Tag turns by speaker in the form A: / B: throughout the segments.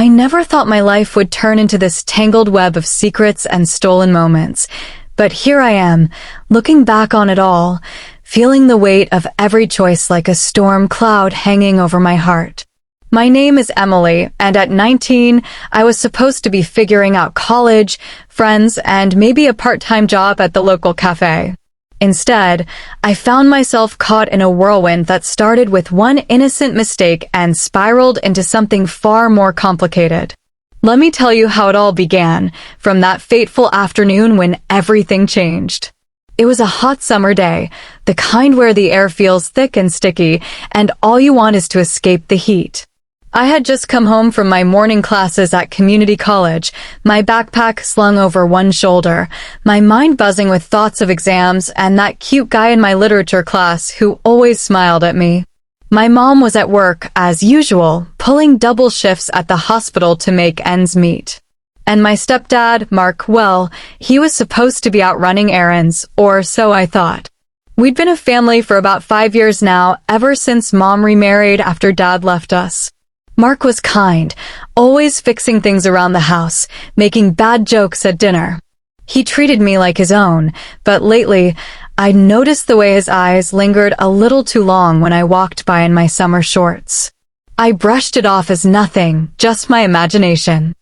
A: I never thought my life would turn into this tangled web of secrets and stolen moments. But here I am, looking back on it all, feeling the weight of every choice like a storm cloud hanging over my heart. My name is Emily, and at 19, I was supposed to be figuring out college, friends, and maybe a part-time job at the local cafe. Instead, I found myself caught in a whirlwind that started with one innocent mistake and spiraled into something far more complicated. Let me tell you how it all began, from that fateful afternoon when everything changed. It was a hot summer day, the kind where the air feels thick and sticky, and all you want is to escape the heat. I had just come home from my morning classes at community college, my backpack slung over one shoulder, my mind buzzing with thoughts of exams and that cute guy in my literature class who always smiled at me. My mom was at work, as usual, pulling double shifts at the hospital to make ends meet. And my stepdad, Mark, well, he was supposed to be out running errands, or so I thought. We'd been a family for about 5 years now, ever since Mom remarried after Dad left us. Mark was kind, always fixing things around the house, making bad jokes at dinner. He treated me like his own, but lately, I noticed the way his eyes lingered a little too long when I walked by in my summer shorts. I brushed it off as nothing, just my imagination.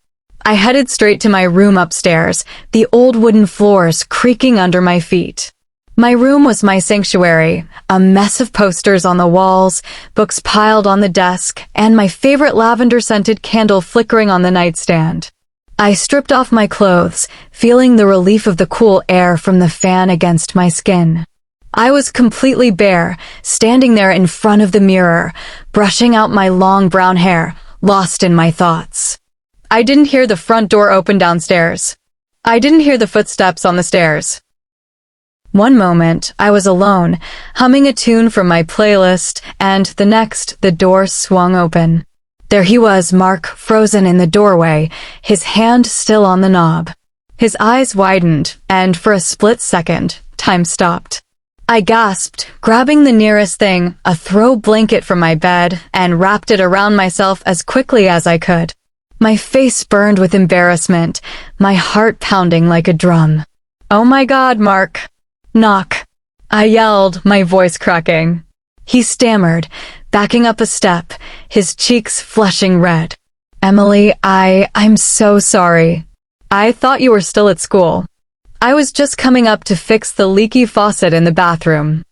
A: I headed straight to my room upstairs, the old wooden floors creaking under my feet. My room was my sanctuary, a mess of posters on the walls, books piled on the desk, and my favorite lavender-scented candle flickering on the nightstand. I stripped off my clothes, feeling the relief of the cool air from the fan against my skin. I was completely bare, standing there in front of the mirror, brushing out my long brown hair, lost in my thoughts. I didn't hear the front door open downstairs. I didn't hear the footsteps on the stairs. One moment, I was alone, humming a tune from my playlist, and the next, the door swung open. There he was, Mark, frozen in the doorway, his hand still on the knob. His eyes widened, and for a split second, time stopped. I gasped, grabbing the nearest thing, a throw blanket from my bed, and wrapped it around myself as quickly as I could. My face burned with embarrassment, my heart pounding like a drum. "Oh my God, Mark. Knock," I yelled, my voice cracking. He stammered, backing up a step, his cheeks flushing red. "Emily, I'm so sorry. I thought you were still at school. I was just coming up to fix the leaky faucet in the bathroom.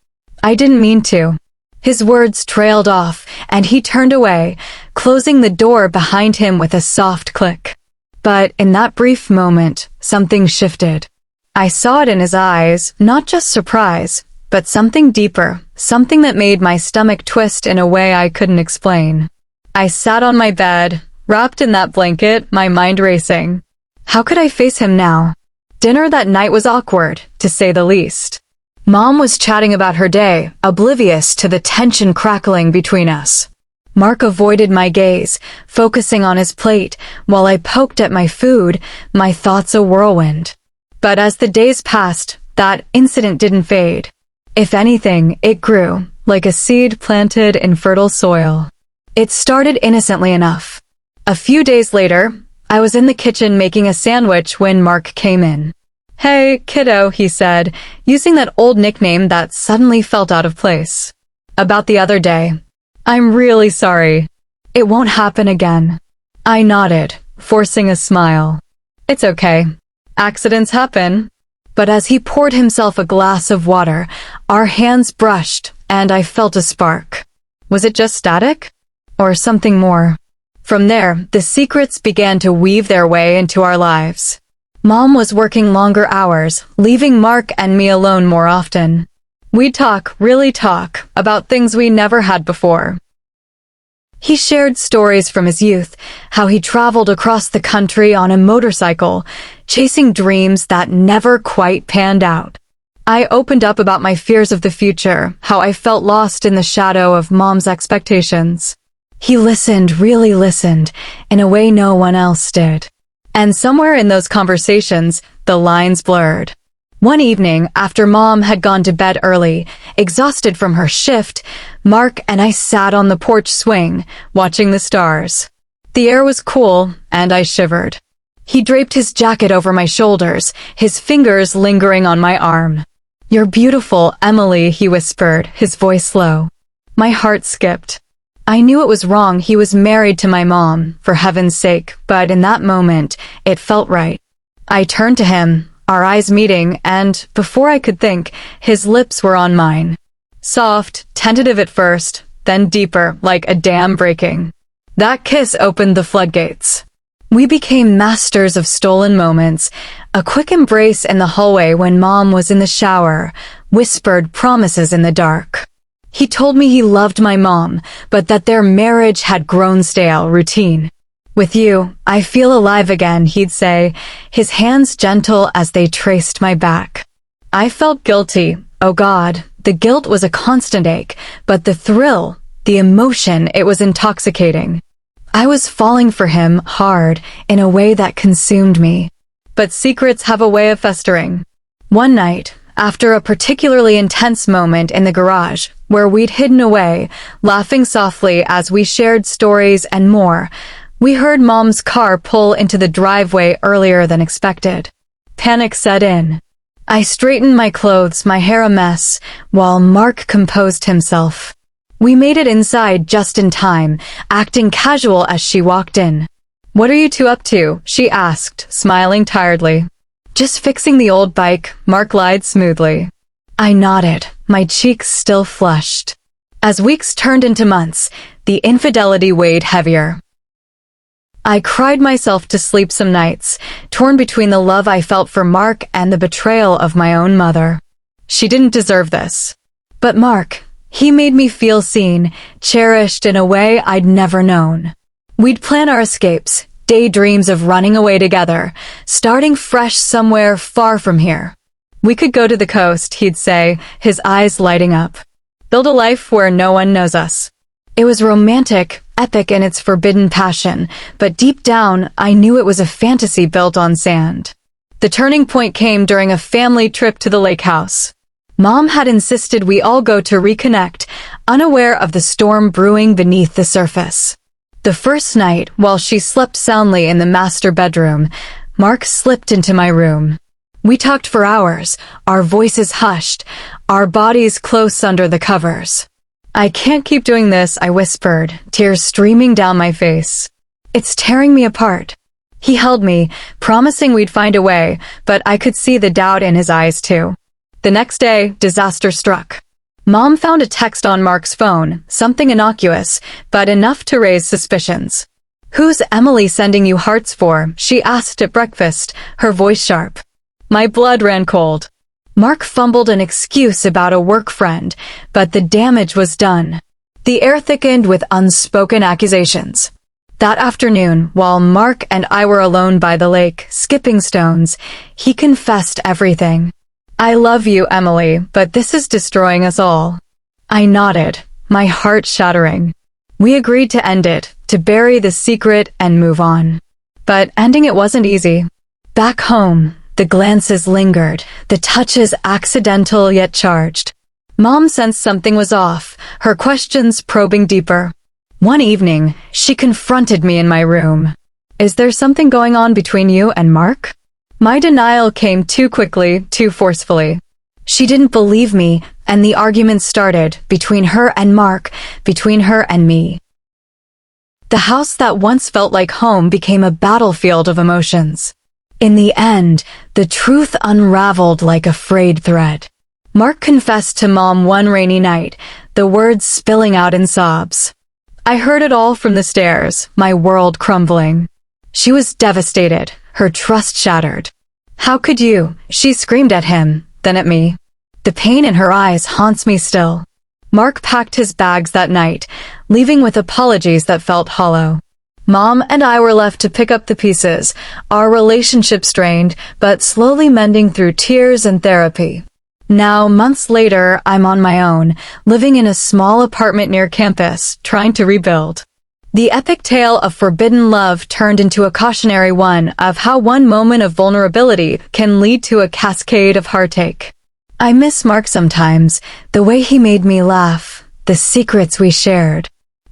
A: I didn't mean to." His words trailed off, and he turned away, closing the door behind him with a soft click. But in that brief moment, something shifted. I saw it in his eyes, not just surprise, but something deeper, something that made my stomach twist in a way I couldn't explain. I sat on my bed, wrapped in that blanket, my mind racing. How could I face him now? Dinner that night was awkward, to say the least. Mom was chatting about her day, oblivious to the tension crackling between us. Mark avoided my gaze, focusing on his plate, while I poked at my food, my thoughts a whirlwind. But as the days passed, that incident didn't fade. If anything, it grew, like a seed planted in fertile soil. It started innocently enough. A few days later, I was in the kitchen making a sandwich when Mark came in. "Hey, kiddo," he said, using that old nickname that suddenly felt out of place. "About the other day. I'm really sorry. It won't happen again." I nodded, forcing a smile. "It's okay. Accidents happen." But as he poured himself a glass of water, our hands brushed, and I felt a spark. Was it just static? Or something more? From there, the secrets began to weave their way into our lives. Mom was working longer hours, leaving Mark and me alone more often. We'd talk, really talk, about things we never had before. He shared stories from his youth, how he traveled across the country on a motorcycle, chasing dreams that never quite panned out. I opened up about my fears of the future, how I felt lost in the shadow of Mom's expectations. He listened, really listened, in a way no one else did. And somewhere in those conversations, the lines blurred. One evening, after Mom had gone to bed early, exhausted from her shift, Mark and I sat on the porch swing, watching the stars. The air was cool, and I shivered. He draped his jacket over my shoulders, his fingers lingering on my arm. "You're beautiful, Emily," he whispered, his voice low. My heart skipped. I knew it was wrong. He was married to my mom, for heaven's sake, but in that moment, it felt right. I turned to him, our eyes meeting, and, before I could think, his lips were on mine. Soft, tentative at first, then deeper, like a dam breaking. That kiss opened the floodgates. We became masters of stolen moments. A quick embrace in the hallway when Mom was in the shower, whispered promises in the dark. He told me he loved my mom, but that their marriage had grown stale, routine. "With you, I feel alive again," he'd say, his hands gentle as they traced my back. I felt guilty. Oh God, the guilt was a constant ache, but the thrill, the emotion, it was intoxicating. I was falling for him hard, in a way that consumed me. But secrets have a way of festering. One night, after a particularly intense moment in the garage, where we'd hidden away, laughing softly as we shared stories and more, we heard Mom's car pull into the driveway earlier than expected. Panic set in. I straightened my clothes, my hair a mess, while Mark composed himself. We made it inside just in time, acting casual as she walked in. "What are you two up to?" she asked, smiling tiredly. "Just fixing the old bike," Mark lied smoothly. I nodded, my cheeks still flushed. As weeks turned into months, the infidelity weighed heavier. I cried myself to sleep some nights, torn between the love I felt for Mark and the betrayal of my own mother. She didn't deserve this. But Mark, he made me feel seen, cherished in a way I'd never known. We'd plan our escapes, daydreams of running away together, starting fresh somewhere far from here. "We could go to the coast," he'd say, his eyes lighting up. "Build a life where no one knows us." It was romantic, epic in its forbidden passion, but deep down, I knew it was a fantasy built on sand. The turning point came during a family trip to the lake house. Mom had insisted we all go to reconnect, unaware of the storm brewing beneath the surface. The first night, while she slept soundly in the master bedroom, Mark slipped into my room. We talked for hours, our voices hushed, our bodies close under the covers. "I can't keep doing this," I whispered, tears streaming down my face. "It's tearing me apart." He held me, promising we'd find a way, but I could see the doubt in his eyes too. The next day, disaster struck. Mom found a text on Mark's phone, something innocuous, but enough to raise suspicions. "Who's Emily sending you hearts for?" she asked at breakfast, her voice sharp. My blood ran cold. Mark fumbled an excuse about a work friend, but the damage was done. The air thickened with unspoken accusations. That afternoon, while Mark and I were alone by the lake, skipping stones, he confessed everything. "I love you, Emily, but this is destroying us all." I nodded, my heart shattering. We agreed to end it, to bury the secret and move on. But ending it wasn't easy. Back home, the glances lingered, the touches accidental yet charged. Mom sensed something was off, her questions probing deeper. One evening, she confronted me in my room. "Is there something going on between you and Mark?" My denial came too quickly, too forcefully. She didn't believe me, and the argument started, between her and Mark, between her and me. The house that once felt like home became a battlefield of emotions. In the end, the truth unraveled like a frayed thread. Mark confessed to Mom one rainy night, the words spilling out in sobs. I heard it all from the stairs, my world crumbling. She was devastated, her trust shattered. "How could you?" she screamed at him, then at me. The pain in her eyes haunts me still. Mark packed his bags that night, leaving with apologies that felt hollow. Mom and I were left to pick up the pieces, our relationship strained, but slowly mending through tears and therapy. Now, months later, I'm on my own, living in a small apartment near campus, trying to rebuild. The epic tale of forbidden love turned into a cautionary one of how one moment of vulnerability can lead to a cascade of heartache. I miss Mark sometimes, the way he made me laugh, the secrets we shared.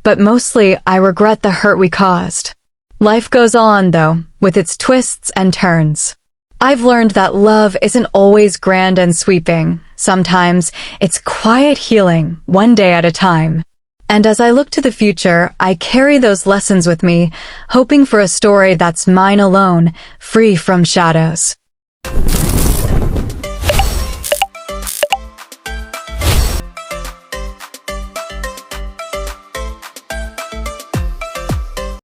A: But mostly, I regret the hurt we caused. Life goes on, though, with its twists and turns. I've learned that love isn't always grand and sweeping. Sometimes it's quiet healing, one day at a time. And as I look to the future, I carry those lessons with me, hoping for a story that's mine alone, free from shadows.